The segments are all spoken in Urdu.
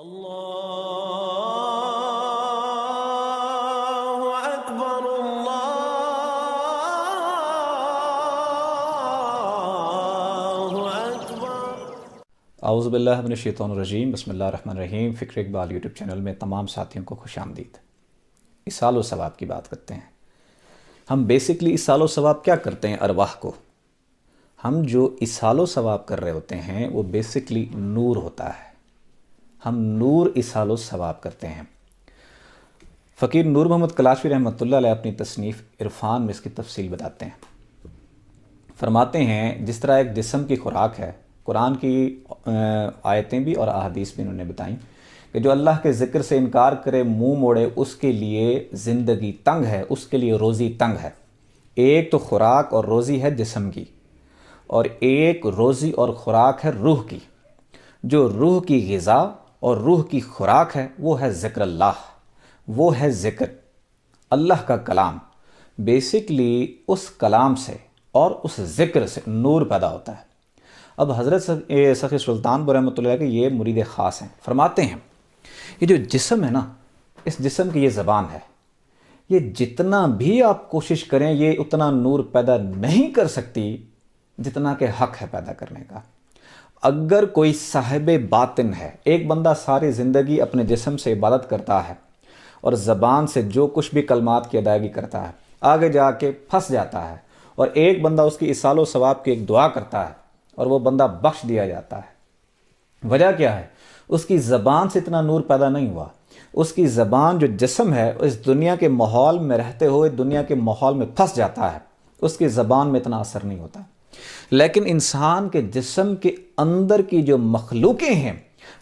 اللہ اکبر اللہ اکبر۔ اعوذ باللہ من الشیطان الرجیم، بسم اللہ الرحمن الرحیم۔ فکر اقبال یوٹیوب چینل میں تمام ساتھیوں کو خوش آمدید۔ اصال و ثواب کی بات کرتے ہیں ہم۔ بیسکلی اصال و ثواب کیا کرتے ہیں؟ ارواح کو ہم جو اصال و ثواب کر رہے ہوتے ہیں وہ بیسکلی نور ہوتا ہے۔ ہم نور اصال و ثواب کرتے ہیں۔ فقیر نور محمد کلاشوی رحمۃ اللہ علیہ اپنی تصنیف عرفان میں اس کی تفصیل بتاتے ہیں۔ فرماتے ہیں جس طرح ایک جسم کی خوراک ہے، قرآن کی آیتیں بھی اور احادیث بھی انہوں نے بتائیں کہ جو اللہ کے ذکر سے انکار کرے، منہ موڑے، اس کے لیے زندگی تنگ ہے، اس کے لیے روزی تنگ ہے۔ ایک تو خوراک اور روزی ہے جسم کی، اور ایک روزی اور خوراک ہے روح کی۔ جو روح کی غذا اور روح کی خوراک ہے وہ ہے ذکر اللہ، وہ ہے ذکر اللہ کا کلام۔ بیسکلی اس کلام سے اور اس ذکر سے نور پیدا ہوتا ہے۔ اب حضرت سخی سلطان رحمۃ اللہ کے یہ مرید خاص ہیں، فرماتے ہیں یہ جو جسم ہے نا، اس جسم کی یہ زبان ہے، یہ جتنا بھی آپ کوشش کریں یہ اتنا نور پیدا نہیں کر سکتی جتنا کہ حق ہے پیدا کرنے کا۔ اگر کوئی صاحب باطن ہے، ایک بندہ ساری زندگی اپنے جسم سے عبادت کرتا ہے اور زبان سے جو کچھ بھی کلمات کی ادائیگی کرتا ہے، آگے جا کے پھنس جاتا ہے، اور ایک بندہ اس کی اصال و ثواب کی ایک دعا کرتا ہے اور وہ بندہ بخش دیا جاتا ہے۔ وجہ کیا ہے؟ اس کی زبان سے اتنا نور پیدا نہیں ہوا۔ اس کی زبان جو جسم ہے اس دنیا کے ماحول میں رہتے ہوئے دنیا کے ماحول میں پھنس جاتا ہے، اس کی زبان میں اتنا اثر نہیں ہوتا۔ لیکن انسان کے جسم کے اندر کی جو مخلوقیں ہیں،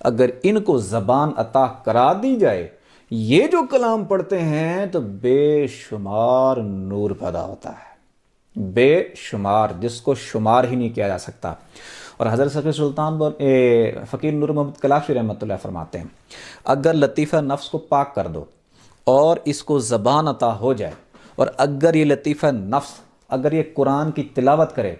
اگر ان کو زبان عطا کرا دی جائے، یہ جو کلام پڑھتے ہیں تو بے شمار نور پیدا ہوتا ہے، بے شمار، جس کو شمار ہی نہیں کیا جا سکتا۔ اور حضرت سخی سلطان فقیر نور محمد کلاشوی رحمۃ اللہ فرماتے ہیں اگر لطیفہ نفس کو پاک کر دو اور اس کو زبان عطا ہو جائے، اور اگر یہ لطیفہ نفس اگر یہ قرآن کی تلاوت کرے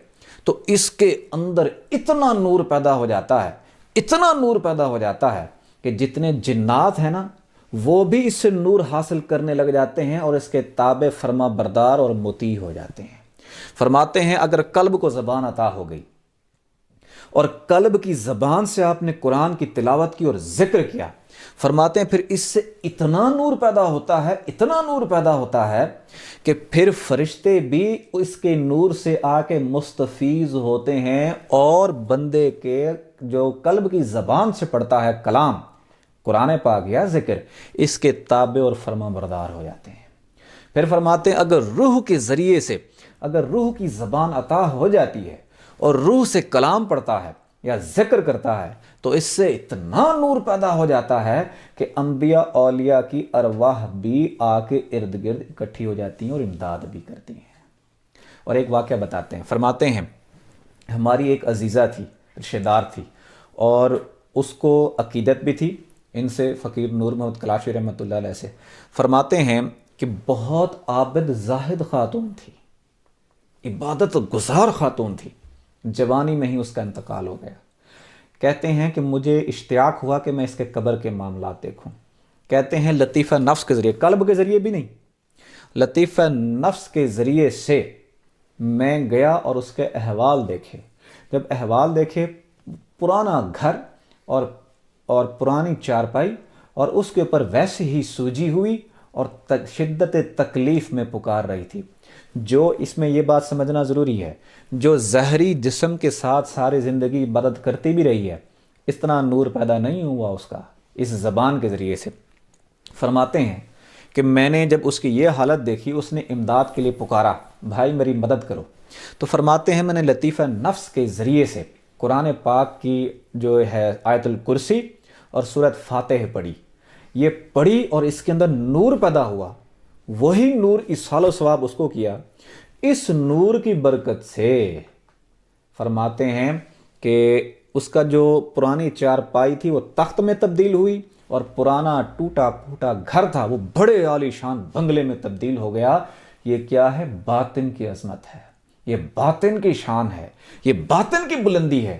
تو اس کے اندر اتنا نور پیدا ہو جاتا ہے، اتنا نور پیدا ہو جاتا ہے کہ جتنے جنات ہیں نا وہ بھی اس سے نور حاصل کرنے لگ جاتے ہیں اور اس کے تابع فرما بردار اور مطیع ہو جاتے ہیں۔ فرماتے ہیں اگر قلب کو زبان عطا ہو گئی اور قلب کی زبان سے آپ نے قرآن کی تلاوت کی اور ذکر کیا، فرماتے ہیں پھر اس سے اتنا نور پیدا ہوتا ہے، اتنا نور پیدا ہوتا ہے کہ پھر فرشتے بھی اس کے نور سے آ کے مستفیض ہوتے ہیں، اور بندے کے جو قلب کی زبان سے پڑھتا ہے کلام، قرآن پاک یا ذکر، اس کے تابع اور فرما بردار ہو جاتے ہیں۔ پھر فرماتے ہیں اگر روح کے ذریعے سے، اگر روح کی زبان عطا ہو جاتی ہے اور روح سے کلام پڑھتا ہے یا ذکر کرتا ہے تو اس سے اتنا نور پیدا ہو جاتا ہے کہ انبیاء اولیاء کی ارواح بھی آ کے ارد گرد اکٹھی ہو جاتی ہیں اور امداد بھی کرتی ہیں۔ اور ایک واقعہ بتاتے ہیں، فرماتے ہیں ہماری ایک عزیزہ تھی، رشتہ دار تھی، اور اس کو عقیدت بھی تھی ان سے، فقیر نور محمد کلاشوی رحمۃ اللہ علیہ سے۔ فرماتے ہیں کہ بہت عابد زاہد خاتون تھی، عبادت گزار خاتون تھی، جوانی میں ہی اس کا انتقال ہو گیا۔ کہتے ہیں کہ مجھے اشتیاق ہوا کہ میں اس کے قبر کے معاملات دیکھوں۔ کہتے ہیں لطیفہ نفس کے ذریعے، قلب کے ذریعے بھی نہیں، لطیفہ نفس کے ذریعے سے میں گیا اور اس کے احوال دیکھے۔ جب احوال دیکھے، پرانا گھر اور پرانی چارپائی، اور اس کے اوپر ویسے ہی سوجی ہوئی اور شدت تکلیف میں پکار رہی تھی۔ جو اس میں یہ بات سمجھنا ضروری ہے، جو زہری جسم کے ساتھ ساری زندگی عبادت کرتی بھی رہی ہے، اتنا نور پیدا نہیں ہوا اس کا اس زبان کے ذریعے سے۔ فرماتے ہیں کہ میں نے جب اس کی یہ حالت دیکھی، اس نے امداد کے لیے پکارا، بھائی میری مدد کرو۔ تو فرماتے ہیں میں نے لطیفہ نفس کے ذریعے سے قرآن پاک کی جو ہے آیت الکرسی اور سورۃ فاتح پڑھی، یہ پڑھی اور اس کے اندر نور پیدا ہوا۔ وہی نور اصال و ثواب اس کو کیا۔ اس نور کی برکت سے فرماتے ہیں کہ اس کا جو پرانی چارپائی تھی وہ تخت میں تبدیل ہوئی، اور پرانا ٹوٹا پھوٹا گھر تھا وہ بڑے عالی شان بنگلے میں تبدیل ہو گیا۔ یہ کیا ہے؟ باطن کی عظمت ہے، یہ باطن کی شان ہے، یہ باطن کی بلندی ہے،